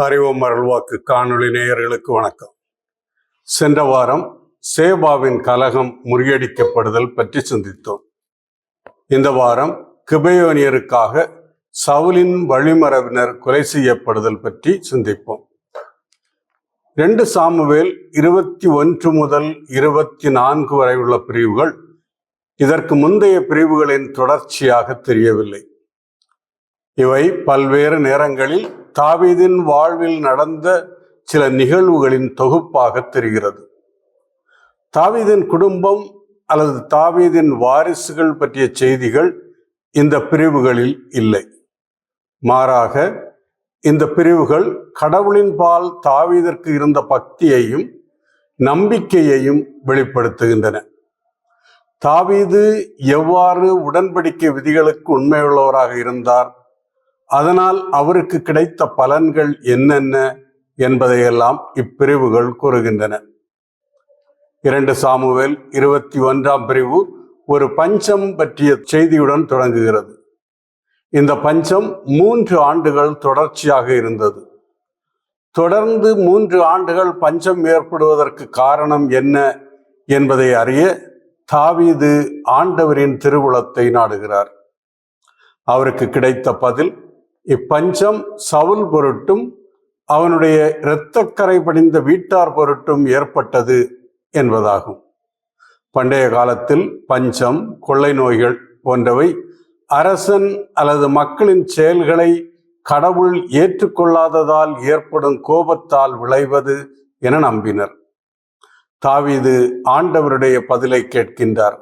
அறிவோம் அருள்வாக்கு காணொளி நேயர்களுக்கு வணக்கம். சென்ற வாரம் சேபாவின் கலகம் முறியடிக்கப்படுதல் பற்றி சிந்தித்தோம். இந்த வாரம் கிபெயோனியருக்காக சவுலின் வழிமரபினர் கொலை செய்யப்படுதல் பற்றி சிந்திப்போம். 2 சாமுவேல் 21 முதல் 24 வரை உள்ள பிரிவுகள் இதற்கு முந்தைய பிரிவுகளின் தொடர்ச்சியாக தெரியவில்லை. இவை பல்வேறு நேரங்களில் தாவீதின் வாழ்வில் நடந்த சில நிகழ்வுகளின் தொகுப்பாக தெரிகிறது. தாவீதின் குடும்பம் அல்லது தாவீதின் வாரிசுகள் பற்றிய செய்திகள் இந்த பிரிவுகளில் இல்லை. மாறாக இந்த பிரிவுகள் கடவுளின் பால் தாவீதிற்கு இருந்த பக்தியையும் நம்பிக்கையையும் வெளிப்படுத்துகின்றன. தாவீது எவ்வாறு உடன்படிக்கை விதிகளுக்கு உண்மையுள்ளவராக இருந்தார், அதனால் அவருக்கு கிடைத்த பலன்கள் என்னென்ன என்பதையெல்லாம் இப்பிரிவுகள் கூறுகின்றன. 2 சாமுவேல் 21 பிரிவு ஒரு பஞ்சம் பற்றிய செய்தியுடன் தொடங்குகிறது. இந்த பஞ்சம் 3 ஆண்டுகள் தொடர்ச்சியாக இருந்தது. தொடர்ந்து 3 ஆண்டுகள் பஞ்சம் ஏற்படுவதற்கு காரணம் என்ன என்பதை அறிய தாவீது ஆண்டவரின் திருவுளத்தை நாடுகிறார். அவருக்கு கிடைத்த பதில் இப்பஞ்சம் சவுல் பொருட்டும் அவனுடைய இரத்தக்கரை படிந்த வீட்டார் பொருட்டும் ஏற்பட்டது என்பதாகும். பண்டைய காலத்தில் பஞ்சம், கொள்ளை நோய்கள் போன்றவை அரசன் அல்லது மக்களின் செயல்களை கடவுள் ஏற்றுக்கொள்ளாததால் ஏற்படும் கோபத்தால் விளைவது என நம்பினர். தாவீது ஆண்டவருடைய பதிலை கேட்கின்றார்.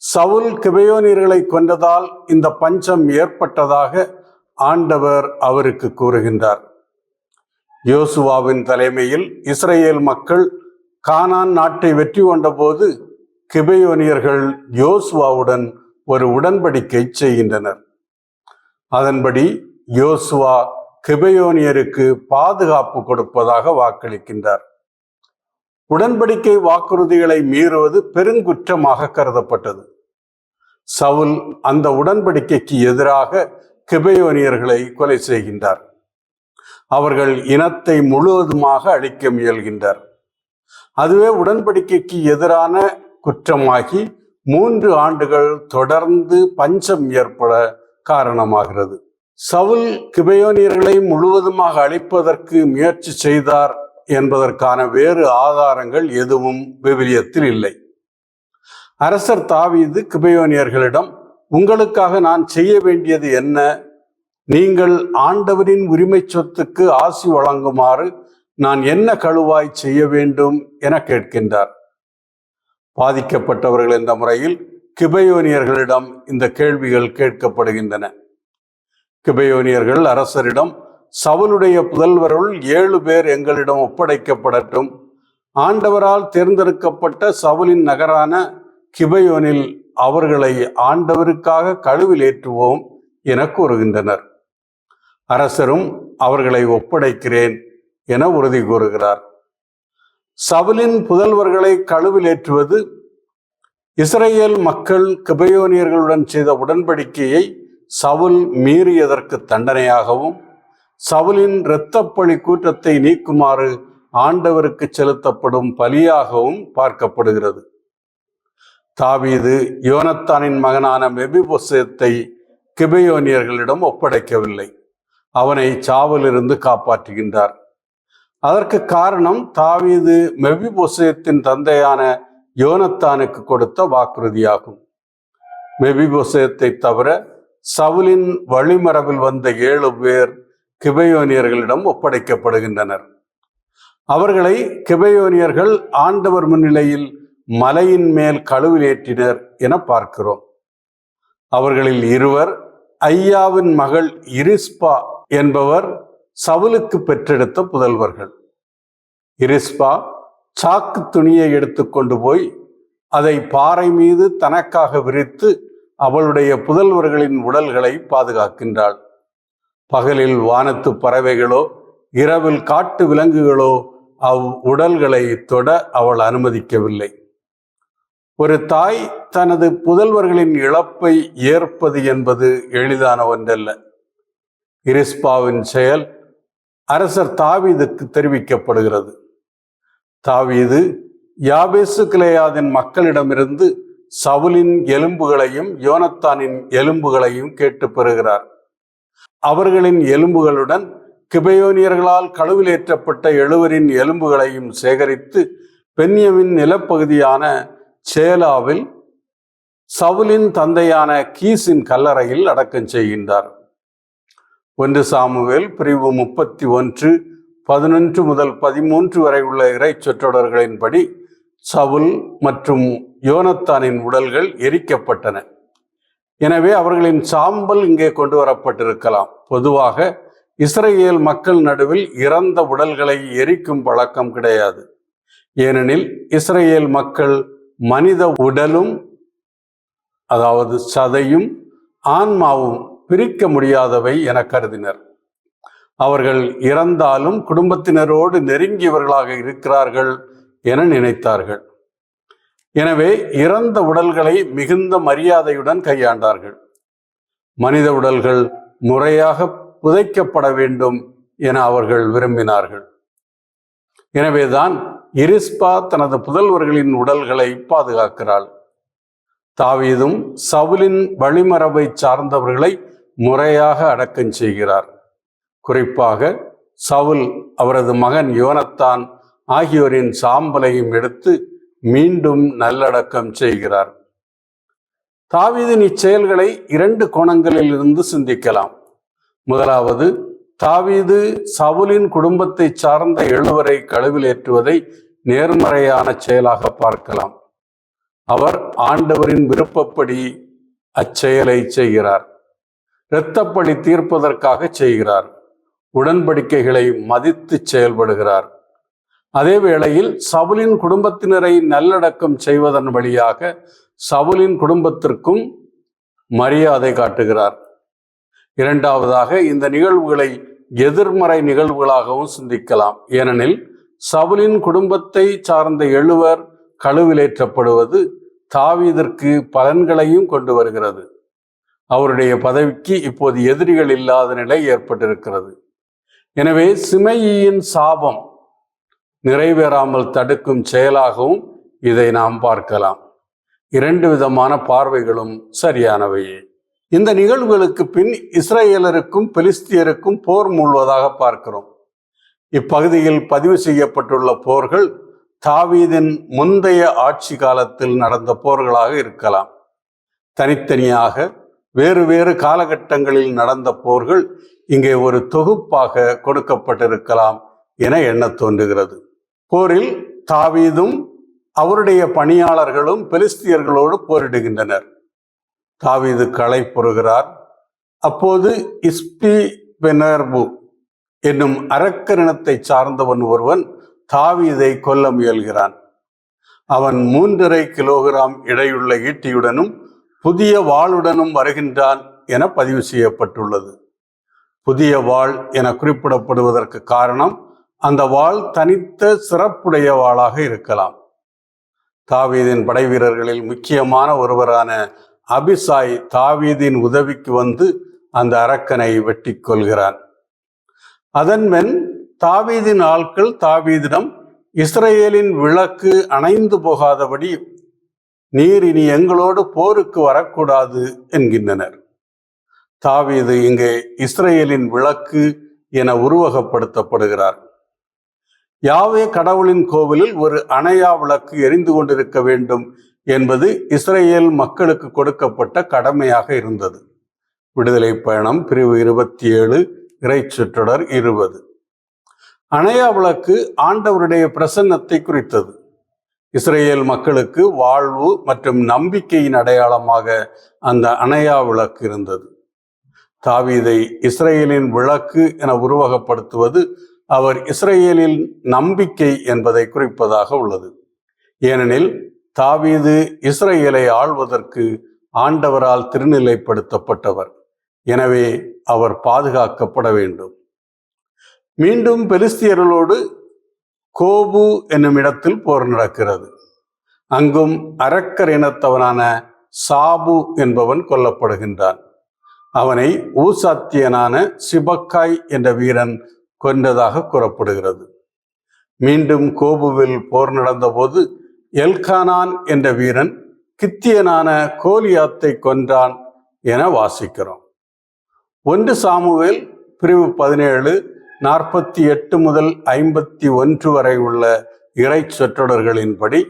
சவுல் கிபெயோனியர்களை கொன்றதால் இந்த பஞ்சம் ஏற்பட்டதாக ஆண்டவர் அவருக்கு கூறுகின்றார். யோசுவாவின் தலைமையில் இஸ்ரேல் மக்கள் கானான் நாட்டை வெற்றி கொண்ட போது கிபெயோனியர்கள் யோசுவாவுடன் ஒரு உடன்படிக்கை செய்கின்றனர். அதன்படி யோசுவா கிபெயோனியருக்கு பாதுகாப்பு கொடுப்பதாக வாக்களிக்கின்றார். உடன்படிக்கை வாக்குறுதிகளை மீறுவது பெருங்குற்றமாக கருதப்பட்டது. சவுல் அந்த உடன்படிக்கைக்கு எதிராக கிபெயோனியர்களை கொலை செய்கின்றார். அவர்கள் இனத்தை முழுவதுமாக அழிக்க முயல்கின்றார். அதுவே உடன்படிக்கைக்கு எதிரான குற்றமாகி 3 ஆண்டுகள் தொடர்ந்து பஞ்சம் ஏற்பட காரணமாகிறது. சவுல் கிபெயோனியர்களை முழுவதுமாக அழிப்பதற்கு முயற்சி செய்தார் என்பதற்கான வேறு ஆதாரங்கள் எதுவும் விவிலியத்தில் இல்லை. அரசர் தாவீது கிபெயோனியர்களிடம், உங்களுக்காக நான் செய்ய வேண்டியது என்ன? நீங்கள் ஆண்டவரின் உரிமை சொத்துக்கு ஆசி வழங்குமாறு நான் என்ன கழுவாய் செய்ய வேண்டும் என கேட்கின்றார். பாதிக்கப்பட்டவர்கள் என்ற முறையில் கிபெயோனியர்களிடம் இந்த கேள்விகள் கேட்கப்படுகின்றன. கிபெயோனியர்கள் அரசரிடம், சவுலுடைய புதல்வருள் 7 பேர் எங்களிடம் ஒப்படைக்கப்படட்டும், ஆண்டவரால் தேர்ந்தெடுக்கப்பட்ட சவுலின் நகரான கிபெயோனில் அவர்களை ஆண்டவருக்காக கழுவில் ஏற்றுவோம் என கூறுகின்றனர். அரசரும் அவர்களை ஒப்படைக்கிறேன் என உறுதி கூறுகிறார். சவுலின் புதல்வர்களை கழுவில் ஏற்றுவது இஸ்ரேல் மக்கள் கிபெயோனியர்களுடன் செய்த உடன்படிக்கையை சவுல் மீறியதற்கு தண்டனையாகவும், சவுலின் இரத்தப்பழி கூற்றத்தை நீக்குமாறு ஆண்டவருக்கு செலுத்தப்படும் பலியாகவும் பார்க்கப்படுகிறது. தாவீது யோனத்தானின் மகனான மெபிபோசேத்தை கிபெயோனியர்களிடம் ஒப்படைக்கவில்லை. அவனை சாவிலிருந்து காப்பாற்றுகின்றார். அதற்கு காரணம் தாவீது மெபிபோசேத்தின் தந்தையான யோனத்தானுக்கு கொடுத்த வாக்குறுதியாகும். மெபிபோசேத்தை தவிர சவுலின் வழிமரபில் வந்த 7 பேர் கிபெயோனியர்களிடம் ஒப்படைக்கப்படுகின்றனர். அவர்களை கிபெயோனியர்கள் ஆண்டவர் முன்னிலையில் மலையின் மேல் கழுவில் ஏற்றினர் என பார்க்கிறோம். அவர்களில் 2 ஐயாவின் மகள் இரிஸ்பா என்பவர் சவுலுக்கு பெற்றெடுத்த புதல்வர்கள். இரிஸ்பா சாக்கு துணியை எடுத்துக்கொண்டு போய் அதை பாறை மீது தனக்காக விரித்து அவளுடைய புதல்வர்களின் உடல்களை பாதுகாக்கின்றாள். பகலில் வானத்து பறவைகளோ இரவில் காட்டு விலங்குகளோ உடல்களை தொட அவள் அனுமதிக்கவில்லை. ஒரு தாய் தனது புதல்வர்களின் இழப்பை ஏற்பது என்பது எளிதான ஒன்றல்ல. இரிஸ்பாவின் செயல் அரசர் தாவீதுக்கு தெரிவிக்கப்படுகிறது. தாவீது யாபேசு கிளையாதின் மக்களிடமிருந்து சவுலின் எலும்புகளையும் யோனத்தானின் எலும்புகளையும் கேட்டு பெறுகிறார். அவர்களின் எலும்புகளுடன் கிபெயோனியர்களால் கழுவிலேற்றப்பட்ட 70 எலும்புகளையும் சேகரித்து பென்யமின் நிலப்பகுதியான சேலாவில் சவுலின் தந்தையான கீசின் கல்லறையில் அடக்கம் செய்கின்றார். 1 சாமுவேல் பிரிவு 31, 11 முதல் 13 வரை உள்ள இறை சொற்றொடர்களின்படி சவுல் மற்றும் யோனத்தானின் உடல்கள் எரிக்கப்பட்டன. எனவே அவர்களின் சாம்பல் இங்கே கொண்டு வரப்பட்டிருக்கலாம். பொதுவாக இஸ்ரேல் மக்கள் நடுவில் இறந்த உடல்களை எரிக்கும் பழக்கம் கிடையாது. ஏனெனில் இஸ்ரேல் மக்கள் மனித உடலும், அதாவது சதையும் ஆன்மாவும் பிரிக்க முடியாதவை என கருதினர். அவர்கள் இறந்தாலும் குடும்பத்தினரோடு நெருங்கியவர்களாக இருக்கிறார்கள் என நினைத்தார்கள். எனவே இறந்த உடல்களை மிகுந்த மரியாதையுடன் கையாண்டார்கள். மனித உடல்கள் முறையாக புதைக்கப்பட வேண்டும் என அவர்கள் விரும்பினார்கள். எனவேதான் இரிஸ்பா தனது புதல்வர்களின் உடல்களை பாதுகாக்கிறாள். தாவீதும் சவுலின் வழிமரபை சார்ந்தவர்களை முறையாக அடக்கம் செய்கிறார். குறிப்பாக சவுல் அவரது மகன் யோனத்தான் ஆகியோரின் சாம்பலையும் எடுத்து மீண்டும் நல்லடக்கம் செய்கிறார். தாவீதின் இச்செயல்களை 2 கோணங்களில் இருந்து சிந்திக்கலாம். முதலாவது, தாவீது சவுலின் குடும்பத்தை சார்ந்த 7 கழுவிலேற்றுவதை நேர்மறையான செயலாக பார்க்கலாம். அவர் ஆண்டவரின் விருப்பப்படி அச்செயலை செய்கிறார். இரத்தப்பழி தீர்ப்பதற்காக செய்கிறார். உடன்படிக்கைகளை மதித்து செயல்படுகிறார். அதே வேளையில் சவுலின் குடும்பத்தினரை நல்லடக்கம் செய்வதன் வழியாக சவுலின் குடும்பத்திற்கும் மரியாதை காட்டுகிறார். இரண்டாவதாக, இந்த நிகழ்வுகளை எதிர்மறை நிகழ்வுகளாகவும் சிந்திக்கலாம். ஏனெனில் சவுலின் குடும்பத்தை சார்ந்த 7 கழுவிலேற்றப்படுவது தாவீதிற்கு பலன்களையும் கொண்டு வருகிறது. அவருடைய பதவிக்கு இப்போது எதிரிகள் இல்லாத நிலை ஏற்பட்டிருக்கிறது. எனவே சிமெயியின் சாபம் நிறைவேறாமல் தடுக்கும் செயலாகவும் இதை நாம் பார்க்கலாம். 2 விதமான பார்வைகளும் சரியானவையே. இந்த நிகழ்வுகளுக்கு பின் இஸ்ரேலருக்கும் பெலிஸ்தியருக்கும் போர் மூழ்வதாக பார்க்கிறோம். இப்பகுதியில் பதிவு செய்யப்பட்டுள்ள போர்கள் தாவீதின் முந்தைய ஆட்சி காலத்தில் நடந்த போர்களாக இருக்கலாம். தனித்தனியாக வேறு வேறு காலகட்டங்களில் நடந்த போர்கள் இங்கே ஒரு தொகுப்பாக கொடுக்கப்பட்டிருக்கலாம் என எண்ண தோன்றுகிறது. போரில் தாவீதும் அவருடைய பணியாளர்களும் பெலிஸ்தியர்களோடு போரிடுகின்றனர். தாவீது களைப்புறுகிறார். அப்போது இஸ்பிபெனர்பு என்னும் அரக்கரினத்தை சார்ந்தவன் ஒருவன் தாவீதை கொல்ல முயல்கிறான். அவன் 3.5 கிலோகிராம் எடையுள்ள ஈட்டியுடனும் புதிய வாளுடனும் வருகின்றான் என பதிவு செய்யப்பட்டுள்ளது. புதிய வாள் என குறிப்பிடப்படுவதற்கு காரணம் அந்த வாள் தனித்த சிறப்புடைய வாளாக இருக்கலாம். தாவீதின் படை வீரர்களில் முக்கியமான ஒருவரான அபிசாய் தாவீதின் உதவிக்கு வந்து அந்த அரக்கனை வெட்டி கொள்கிறான். அதன்பின் தாவீதின் ஆட்கள் தாவீதிடம், இஸ்ரேலின் விளக்கு அணைந்து போகாதபடி நீர் இனி எங்களோடு போருக்கு வரக்கூடாது என்கின்றனர். தாவீது இங்கே இஸ்ரேலின் விளக்கு என உருவகப்படுத்தப்படுகிறார். யாவே கடவுளின் கோவிலில் ஒரு அணையா விளக்கு எரிந்து கொண்டிருக்க வேண்டும் என்பது இஸ்ரேல் மக்களுக்கு கொடுக்கப்பட்ட கடமையாக இருந்தது. விடுதலை பயணம் பிரிவு 27, இறை சொற்றொடர் 20. அணையா விளக்கு ஆண்டவருடைய பிரசன்னத்தை குறித்தது. இஸ்ரேல் மக்களுக்கு வாழ்வு மற்றும் நம்பிக்கையின் அடையாளமாக அந்த அணையா விளக்கு இருந்தது. தாவீதை இஸ்ரேலின் விளக்கு என உருவகப்படுத்துவது அவர் இஸ்ரேலின் நம்பிக்கை என்பதை குறிப்பதாக உள்ளது. ஏனெனில் தாவீது இஸ்ரேலை ஆள்வதற்கு ஆண்டவரால் திருநிலைப்படுத்தப்பட்டவர். எனவே அவர் பாதுகாக்கப்பட வேண்டும். மீண்டும் பெலிஸ்தியர்களோடு கோபு என்னும் இடத்தில் போர் நடக்கிறது. அங்கும் அரக்கர் இனத்தவனான சாபு என்பவன் கொல்லப்படுகின்றான். அவனை ஊசாத்தியனான சிபக்காய் என்ற வீரன் கொன்றதாக கூறப்படுகிறது. மீண்டும் கோபுவில் போர் நடந்தபோது எல்கானான் என்ற வீரன் கித்தியனான கோலியாத்தை கொன்றான் என வாசிக்கிறோம். 1 சாமுவேல் பிரிவு 17 48 முதல் 51 வரை உள்ள இறை சொற்றொடர்களின்படி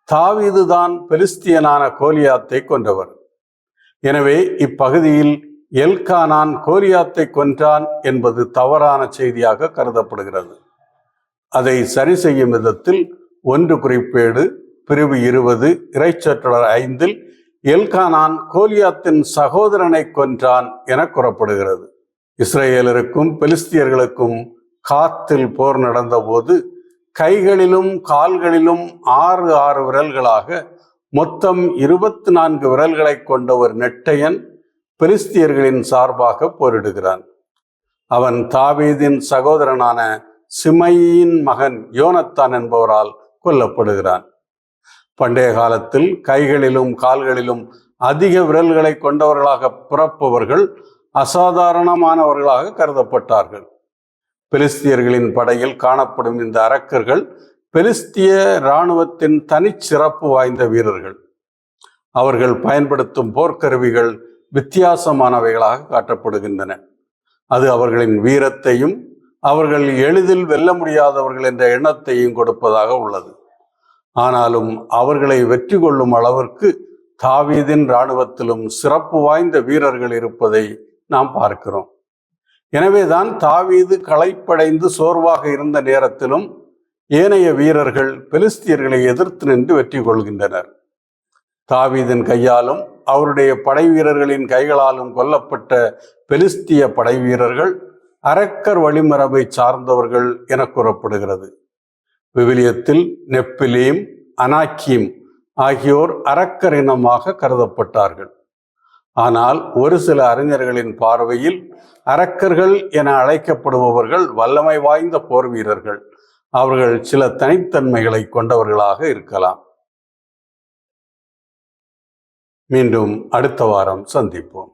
தாவீதுதான் பெலிஸ்தியனான கோலியாத்தை கொன்றவர். எனவே இப்பகுதியில் எல்கானான் கோலியாத்தை கொன்றான் என்பது தவறான செய்தியாக கருதப்படுகிறது. அதை சரி செய்யும் விதத்தில் 1 குறிப்பேடு பிரிவு 20 இறைச்சொற்றொடர் 5 எல்கானான் கோலியாத்தின் சகோதரனை கொன்றான் என கூறப்படுகிறது. இஸ்ரேலருக்கும் பெலிஸ்தியர்களுக்கும் காத்தில் போர் நடந்தபோது கைகளிலும் கால்களிலும் 6 விரல்களாக மொத்தம் 24 விரல்களை கொண்ட ஒரு நெட்டையன் பெலிஸ்தியர்களின் சார்பாக போரிடுகிறான். அவன் தாவீதின் சகோதரனான சிமையின் மகன் யோனத்தான் என்பவரால் கொல்லப்படுகிறான். பண்டைய காலத்தில் கைகளிலும் கால்களிலும் அதிக விரல்களை கொண்டவர்களாக பிறப்பவர்கள் அசாதாரணமானவர்களாக கருதப்பட்டார்கள். பெலிஸ்தியர்களின் படையில் காணப்படும் இந்த அரக்கர்கள் பெலிஸ்திய இராணுவத்தின் தனிச்சிறப்பு வாய்ந்த வீரர்கள். அவர்கள் பயன்படுத்தும் போர்க்கருவிகள் வித்தியாசமானவைகளாக காட்டப்படுகின்றன. அது அவர்களின் வீரத்தையும் அவர்கள் எளிதில் வெல்ல முடியாதவர்கள் என்ற எண்ணத்தையும் கொடுப்பதாக உள்ளது. ஆனாலும் அவர்களை வெற்றி கொள்ளும் அளவிற்கு தாவீதின் இராணுவத்திலும் சிறப்பு வாய்ந்த வீரர்கள் இருப்பதை நாம் பார்க்கிறோம். எனவேதான் தாவீது களைப்படைந்து சோர்வாக இருந்த நேரத்திலும் ஏனைய வீரர்கள் பெலிஸ்தியர்களை எதிர்த்து நின்று வெற்றி கொள்கின்றனர். தாவீதின் கையாலும் அவருடைய படை வீரர்களின் கைகளாலும் கொல்லப்பட்ட பெலிஸ்திய படை வீரர்கள் அரக்கர் வழிமரபை சார்ந்தவர்கள் என கூறப்படுகிறது. விவிலியத்தில் நெப்பிலீம், அனாக்கீம் ஆகியோர் அரக்கர் இனமாக கருதப்பட்டார்கள். ஆனால் ஒரு சில அறிஞர்களின் பார்வையில் அரக்கர்கள் என அழைக்கப்படுபவர்கள் வல்லமை வாய்ந்த போர் வீரர்கள். அவர்கள் சில தனித்தன்மைகளை கொண்டவர்களாக இருக்கலாம். மீண்டும் அடுத்த வாரம் சந்திப்போம்.